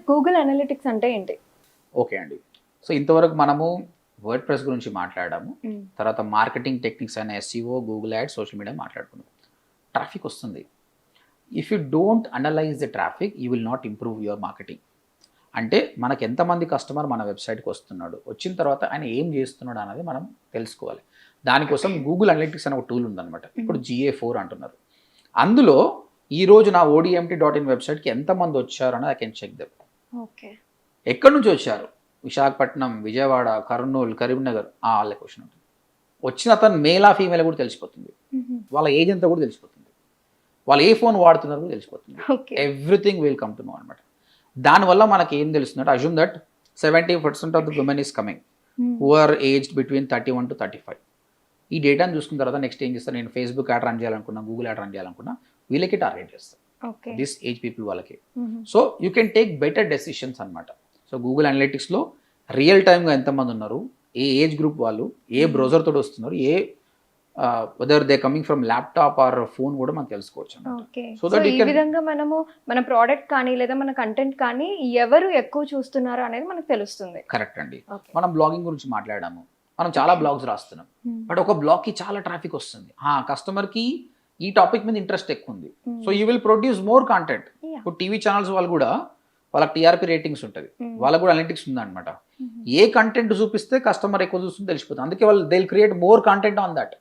Google analytics అంటే ఏంటి? Okay అండి. సో ఇంతవరకు మనము వర్డ్ ప్రెస్ గురించి మాట్లాడాము. తర్వాత మార్కెటింగ్ టెక్నిక్స్ అయిన SEO, Google ads, social media మాట్లాడుకున్నాం. ట్రాఫిక్ వస్తుంది. If you don't analyse the traffic you will not improve your marketing. అంటే మనకు ఎంతమంది కస్టమర్ మన వెబ్సైట్కి వస్తున్నాడు, వచ్చిన తర్వాత ఆయన ఏం చేస్తున్నాడు అనేది మనం తెలుసుకోవాలి. దానికోసం గూగుల్ అనలిటిక్స్ అనే ఒక టూల్ ఉందన్నమాట. ఇప్పుడు GA4 అంటున్నారు. అందులో ఈరోజు నా ODMT.in వెబ్సైట్కి ఎంతమంది వచ్చారు అనేది I can check them. Okay, ఎక్కడి నుంచి వచ్చారు, విశాఖపట్నం, విజయవాడ, కర్నూలు, కరీంనగర్, వాళ్ళ క్వశ్చన్ ఉంటుంది. వచ్చిన అతను మేలా ఫీమేల్ కూడా తెలిసిపోతుంది, వాళ్ళ ఏజ్ అంతా కూడా తెలిసిపోతుంది, వాళ్ళు ఏ ఫోన్ వాడుతున్నారు కూడా తెలిసిపోతుంది. Everything will come to know అనమాట. దానివల్ల మనకి ఏం తెలుస్తుందంటే assume that 70% of the women is coming who are aged between 31 to 35. ఈ డేటాను చూసుకున్న తర్వాత నెక్స్ట్ ఏం చేస్తాను, నేను ఫేస్బుక్ యాడ్ రన్ చేయాలనుకున్నా, గూగుల్ యాడ్ రన్ చేయాలనుకున్నా, వీళ్ళకి టార్గెట్ చేస్తాను, దిస్ ఏజ్ పీపుల్ వాళ్ళకి. So you can take better decisions అనమాట. సో గూగుల్ అనలిటిక్స్లో రియల్ టైమ్గా ఎంతమంది ఉన్నారు, ఏ ఏజ్ గ్రూప్ వాళ్ళు, ఏ బ్రౌజర్ తోటి వస్తున్నారు, ఏ whether they coming from laptop or phone కూడా మనం తెలుసుకోవచ్చు. సో ఈ విధంగా మనము మన ప్రోడక్ట్ కానీ లేదా మన కంటెంట్ కానీ ఎవరు ఎక్కువ చూస్తున్నారు అనేది మనకు తెలుస్తుంది. కరెక్ట్ అండి. మనం బ్లాగింగ్ గురించి మాట్లాడాము, మనం చాలా బ్లాగ్స్ రాస్తున్నాం, బట్ ఒక బ్లాగ్కి చాలా ట్రాఫిక్ వస్తుంది. కస్టమర్కి ఈ టాపిక్ మీద ఇంట్రెస్ట్ ఎక్కువ ఉంది, so you will produce more content. ఇప్పుడు టీవీ ఛానల్స్ వాళ్ళు కూడా వాళ్ళకి TRP రేటింగ్స్ ఉంటుంది, వాళ్ళకు కూడా అనలిటిక్స్ ఉందన్నమాట. ఏ కంటెంట్ చూపిస్తే కస్టమర్ ఎక్కువ చూస్తుంది తెలిసిపోతుంది, అందుకే వాళ్ళు they will create more content on that.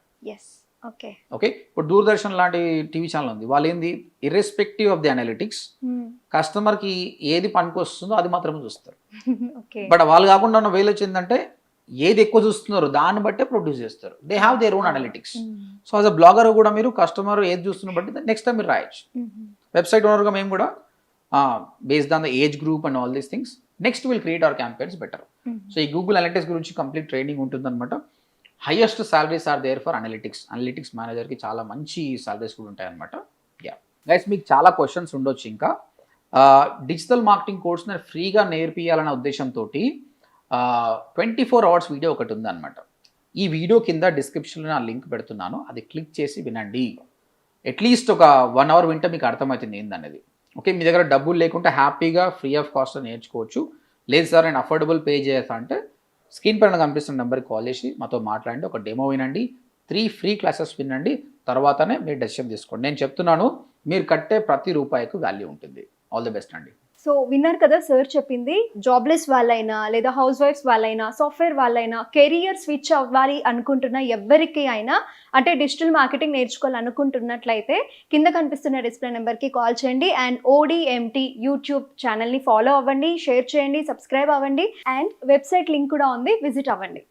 Okay, ఇప్పుడు దూరదర్శన్ లాంటి టీవీ ఛానల్ ఉంది, వాళ్ళు ఏంది ఇర్రెస్పెక్టివ్ ఆఫ్ ది అనలిటిక్స్ కస్టమర్కి ఏది పనికి వస్తుందో అది మాత్రమే చూస్తారు. బట్ వాళ్ళు కాకుండా ఉన్న వేలు వచ్చిందంటే ఏది ఎక్కువ చూస్తున్నారు దాన్ని బట్టే ప్రొడ్యూస్ చేస్తారు. They have their own analytics. So as a blogger కూడా మీరు కస్టమర్ ఏది చూస్తున్నారు బట్టి నెక్స్ట్ టైం మీరు రాయొచ్చు. వెబ్సైట్ ఓనర్గా మేము కూడా based on the age group and all these things next will create our campaigns better. So ఈ గూగుల్ అనలిటిక్స్ గురించి కంప్లీట్ ట్రైనింగ్ ఉంటుందన్నమాట. Highest salaries are there for analytics మేనేజర్కి చాలా మంచి సాలరీస్ కూడా ఉంటాయి అనమాట. గైస్ మీకు చాలా క్వశ్చన్స్ ఉండొచ్చు. ఇంకా డిజిటల్ మార్కెటింగ్ కోర్స్ నేను ఫ్రీగా నేర్పియాలనే ఉద్దేశంతో 24 hours వీడియో ఒకటి ఉందన్నమాట. ఈ వీడియో కింద డిస్క్రిప్షన్లో నా లింక్ పెడుతున్నాను, అది క్లిక్ చేసి వినండి. అట్లీస్ట్ ఒక 1 hour వింటే మీకు అర్థమవుతుంది ఏందనేది. ఓకే, మీ దగ్గర డబ్బులు లేకుంటే హ్యాపీగా ఫ్రీ ఆఫ్ కాస్ట్ నేర్చుకోవచ్చు. లేదు సార్ నేను అఫోర్డబుల్ పే చేస్తా అంటే స్క్రీన్ పైన కనిపిస్తున్న నెంబర్కి కాల్ చేసి మాతో మాట్లాడండి, ఒక డెమో వినండి, 3 ఫ్రీ క్లాసెస్ వినండి, తర్వాతనే మీరు డెసిషన్ తీసుకోండి. నేను చెప్తున్నాను మీరు కట్టే ప్రతి రూపాయికి వాల్యూ ఉంటుంది. ఆల్ ది బెస్ట్ అండి. సో విన్నారు కదా సార్ చెప్పింది. జాబ్లెస్ వాళ్ళైనా లేదా హౌస్ వైఫ్స్ వాళ్ళైనా సాఫ్ట్వేర్ వాళ్ళైనా కెరియర్ స్విచ్ అవ్వాలి అనుకుంటున్న ఎవరికి అయినా అంటే డిజిటల్ మార్కెటింగ్ నేర్చుకోవాలనుకుంటున్నట్లయితే కింద కనిపిస్తున్న డిస్ప్లే నెంబర్కి కాల్ చేయండి అండ్ ODMT యూట్యూబ్ ఛానల్ని ఫాలో అవ్వండి, షేర్ చేయండి, సబ్స్క్రైబ్ అవ్వండి అండ్ వెబ్సైట్ లింక్ కూడా ఉంది, విజిట్ అవ్వండి.